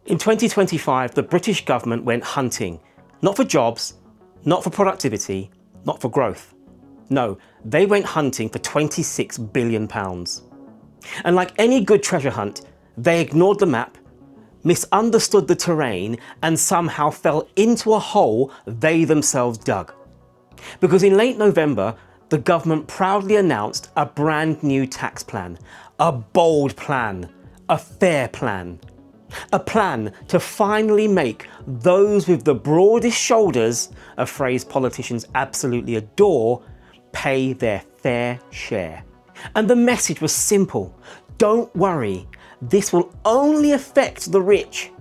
In 2025, the British government went hunting, not for jobs, not for productivity, not for growth. No, they went hunting for £26 billion. And like any good treasure hunt, they ignored the map, misunderstood the terrain, and somehow fell into a hole they themselves dug. Because in late November, the government proudly announced a brand new tax plan, a bold plan, a fair plan. A plan to finally make those with the broadest shoulders, a phrase politicians absolutely adore, pay their fair share. And the message was simple. Don't worry, this will only affect the rich,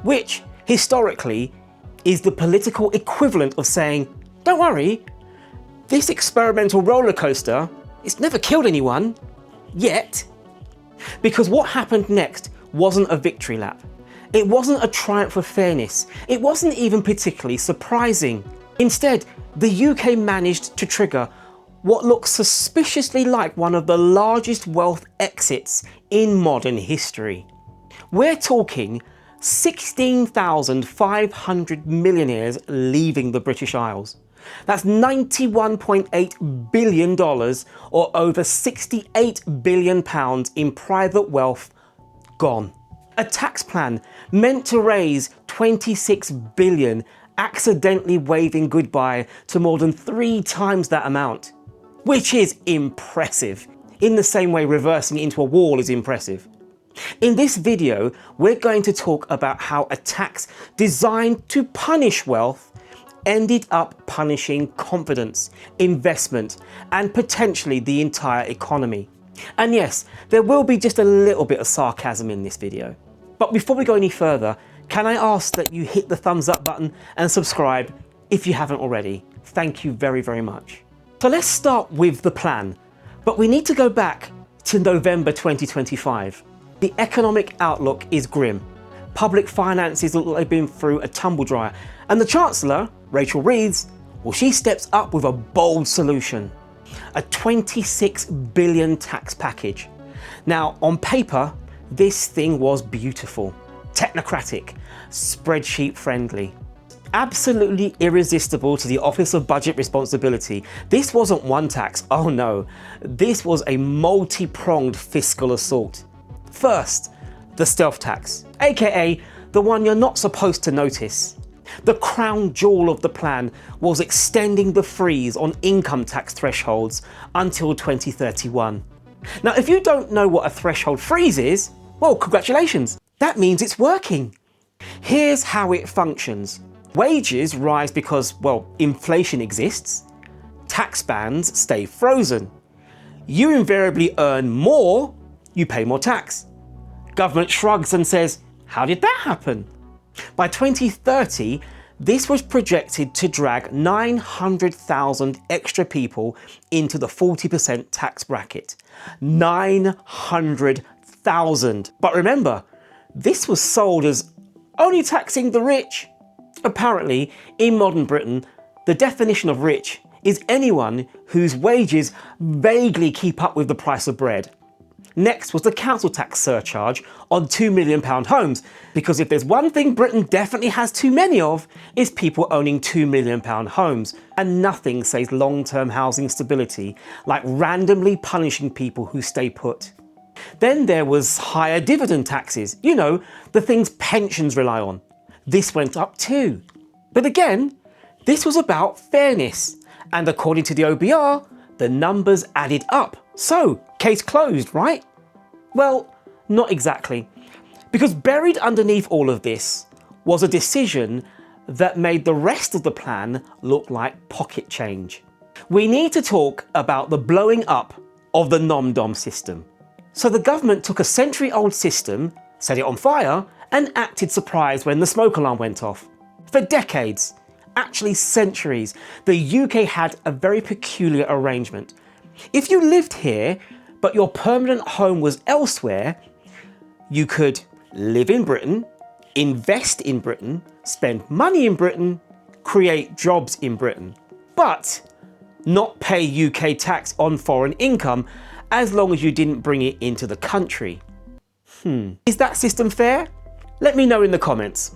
which historically is the political equivalent of saying, don't worry, this experimental roller coaster, it's never killed anyone, yet. Because what happened next wasn't a victory lap. It wasn't a triumph of fairness. It wasn't even particularly surprising. Instead, the UK managed to trigger what looks suspiciously like one of the largest wealth exits in modern history. We're talking 16,500 millionaires leaving the British Isles. That's $91.8 billion, or over £68 billion in private wealth gone. A tax plan meant to raise $26 billion, accidentally waving goodbye to more than 3 times that amount. Which is impressive, in the same way reversing it into a wall is impressive. In this video, we're going to talk about how a tax designed to punish wealth ended up punishing confidence, investment, and potentially the entire economy. And yes, there will be just a little bit of sarcasm in this video. But before we go any further, can I ask that you hit the thumbs up button and subscribe if you haven't already? Thank you very, very much. So let's start with the plan, but we need to go back to November 2025. The economic outlook is grim. Public finances look like they've been through a tumble dryer, and the Chancellor, Rachel Reeves, well, she steps up with a bold solution. A £26 billion tax package. Now, on paper, this thing was beautiful, technocratic, spreadsheet friendly. Absolutely irresistible to the Office of Budget Responsibility. This wasn't one tax, oh no. This was a multi-pronged fiscal assault. First, the stealth tax, aka the one you're not supposed to notice. The crown jewel of the plan was extending the freeze on income tax thresholds until 2031. Now, if you don't know what a threshold freeze is, well, congratulations. That means it's working. Here's how it functions. Wages rise because, well, inflation exists. Tax bands stay frozen. You invariably earn more, you pay more tax. Government shrugs and says, how did that happen? By 2030, this was projected to drag 900,000 extra people into the 40% tax bracket. 900,000. But remember, this was sold as only taxing the rich. Apparently, in modern Britain, the definition of rich is anyone whose wages vaguely keep up with the price of bread. Next was the council tax surcharge on £2 million homes, because if there's one thing Britain definitely has too many of, is people owning £2 million homes. And nothing says long-term housing stability like randomly punishing people who stay put. Then there was higher dividend taxes, you know, the things pensions rely on. This went up too. But again, this was about fairness. And according to the OBR, the numbers added up. So, case closed, right? Well, not exactly. Because buried underneath all of this was a decision that made the rest of the plan look like pocket change. We need to talk about the blowing up of the nom-dom system. So the government took a century-old system, set it on fire, and acted surprised when the smoke alarm went off. For decades, actually centuries, the UK had a very peculiar arrangement. If you lived here, but your permanent home was elsewhere, you could live in Britain, invest in Britain, spend money in Britain, create jobs in Britain, but not pay UK tax on foreign income as long as you didn't bring it into the country. Is that system fair? Let me know in the comments.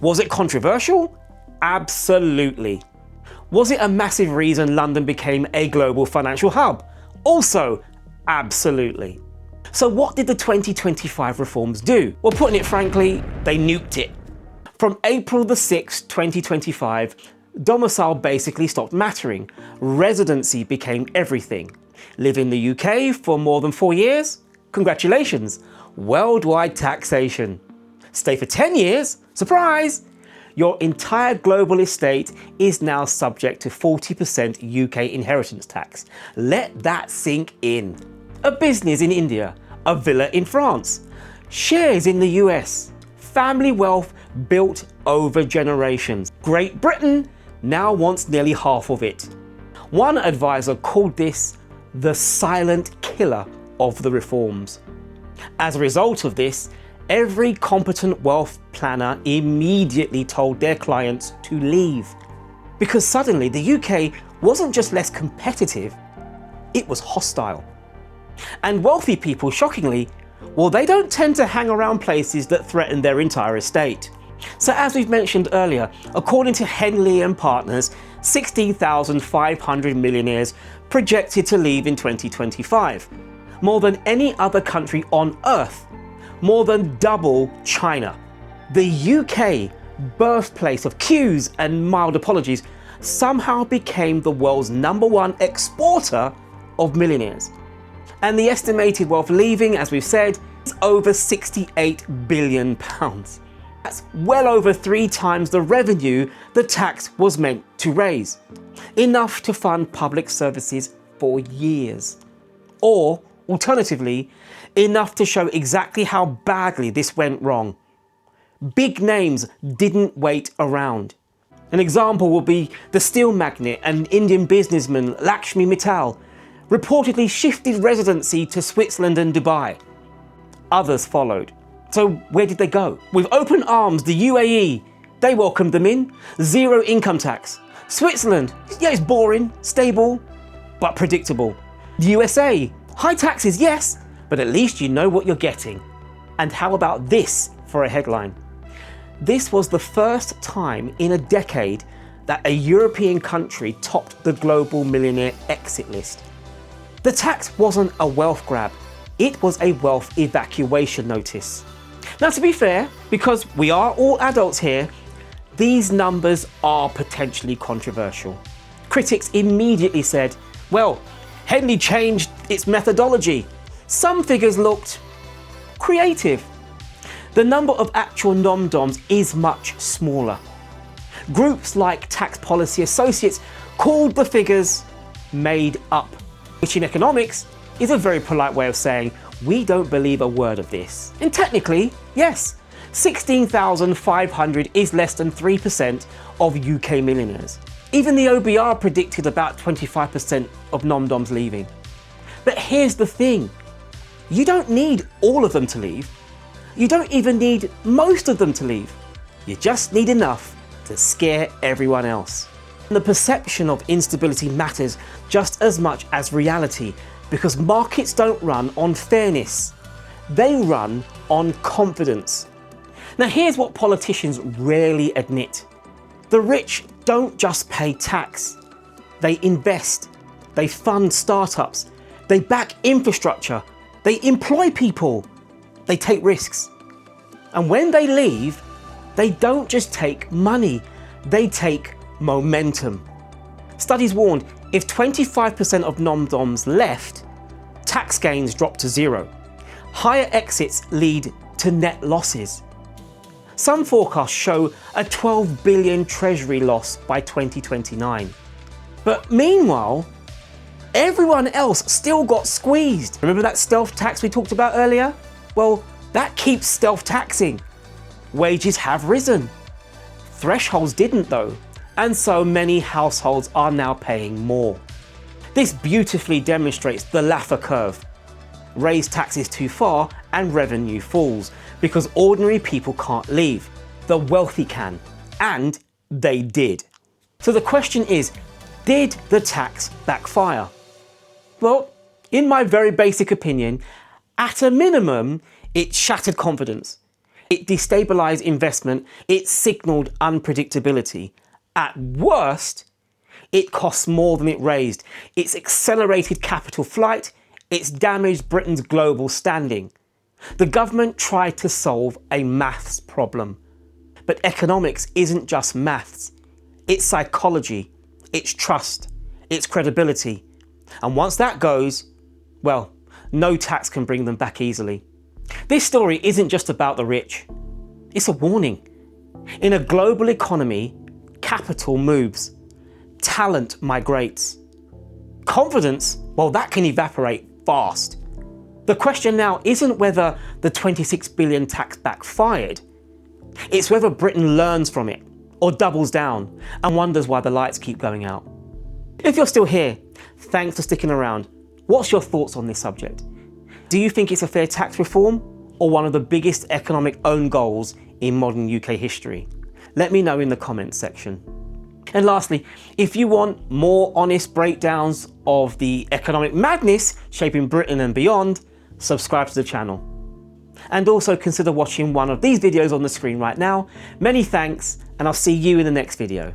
Was it controversial? Absolutely. Was it a massive reason London became a global financial hub? Also, absolutely. So what did the 2025 reforms do? Well, putting it frankly, they nuked it. From April the 6th, 2025, domicile basically stopped mattering. Residency became everything. Live in the UK for more than 4 years? Congratulations, worldwide taxation. Stay for 10 years? Surprise! Your entire global estate is now subject to 40% UK inheritance tax. Let that sink in. A business in India, a villa in France, shares in the US, family wealth built over generations. Great Britain now wants nearly half of it. One advisor called this the silent killer of the reforms. As a result of this, every competent wealth planner immediately told their clients to leave. Because suddenly the UK wasn't just less competitive, it was hostile. And wealthy people, shockingly, well, they don't tend to hang around places that threaten their entire estate. So as we've mentioned earlier, according to Henley and Partners, 16,500 millionaires projected to leave in 2025. More than any other country on earth. More than double China. The UK, birthplace of queues and mild apologies, somehow became the world's #1 exporter of millionaires. And the estimated wealth leaving, as we've said, is over £68 billion. That's well over 3 times the revenue the tax was meant to raise. Enough to fund public services for years. Or, alternatively, enough to show exactly how badly this went wrong. Big names didn't wait around. An example will be the steel magnate and Indian businessman Lakshmi Mittal, reportedly shifted residency to Switzerland and Dubai. Others followed. So where did they go? With open arms, the UAE, they welcomed them in. 0 income tax. Switzerland, yeah, it's boring, stable, but predictable. The USA, high taxes, yes, but at least you know what you're getting. And how about this for a headline? This was the first time in a decade that a European country topped the global millionaire exit list. The tax wasn't a wealth grab, it was a wealth evacuation notice. Now, to be fair, because we are all adults here, these numbers are potentially controversial. Critics immediately said, well, Henley changed its methodology. Some figures looked creative. The number of actual nom-doms is much smaller. Groups like Tax Policy Associates called the figures made up, which in economics is a very polite way of saying we don't believe a word of this. And technically, yes, 16,500 is less than 3% of UK millionaires. Even the OBR predicted about 25% of nom-doms leaving. But here's the thing, you don't need all of them to leave. You don't even need most of them to leave. You just need enough to scare everyone else. And the perception of instability matters just as much as reality, because markets don't run on fairness. They run on confidence. Now here's what politicians rarely admit. The rich don't just pay tax. They invest, they fund startups, they back infrastructure, they employ people, they take risks. And when they leave, they don't just take money, they take momentum. Studies warned if 25% of nom-doms left, tax gains drop to 0. Higher exits lead to net losses. Some forecasts show a 12 billion treasury loss by 2029. But meanwhile, everyone else still got squeezed. Remember that stealth tax we talked about earlier? Well, that keeps stealth taxing. Wages have risen. Thresholds didn't though, and so many households are now paying more. This beautifully demonstrates the Laffer curve. Raise taxes too far and revenue falls, because ordinary people can't leave. The wealthy can, and they did. So the question is, did the tax backfire? Well, in my very basic opinion, at a minimum, it shattered confidence. It destabilised investment, it signalled unpredictability. At worst, it costs more than it raised. It's accelerated capital flight, it's damaged Britain's global standing. The government tried to solve a maths problem. But economics isn't just maths. It's psychology, it's trust, it's credibility. And once that goes, well, no tax can bring them back easily. This story isn't just about the rich. It's a warning. In a global economy, capital moves. Talent migrates. Confidence, well, that can evaporate fast. The question now isn't whether the 26 billion tax backfired. It's whether Britain learns from it or doubles down and wonders why the lights keep going out. If you're still here, thanks for sticking around. What's your thoughts on this subject? Do you think it's a fair tax reform or one of the biggest economic own goals in modern UK history? Let me know in the comments section. And lastly, if you want more honest breakdowns of the economic madness shaping Britain and beyond, subscribe to the channel. And also consider watching one of these videos on the screen right now. Many thanks, and I'll see you in the next video.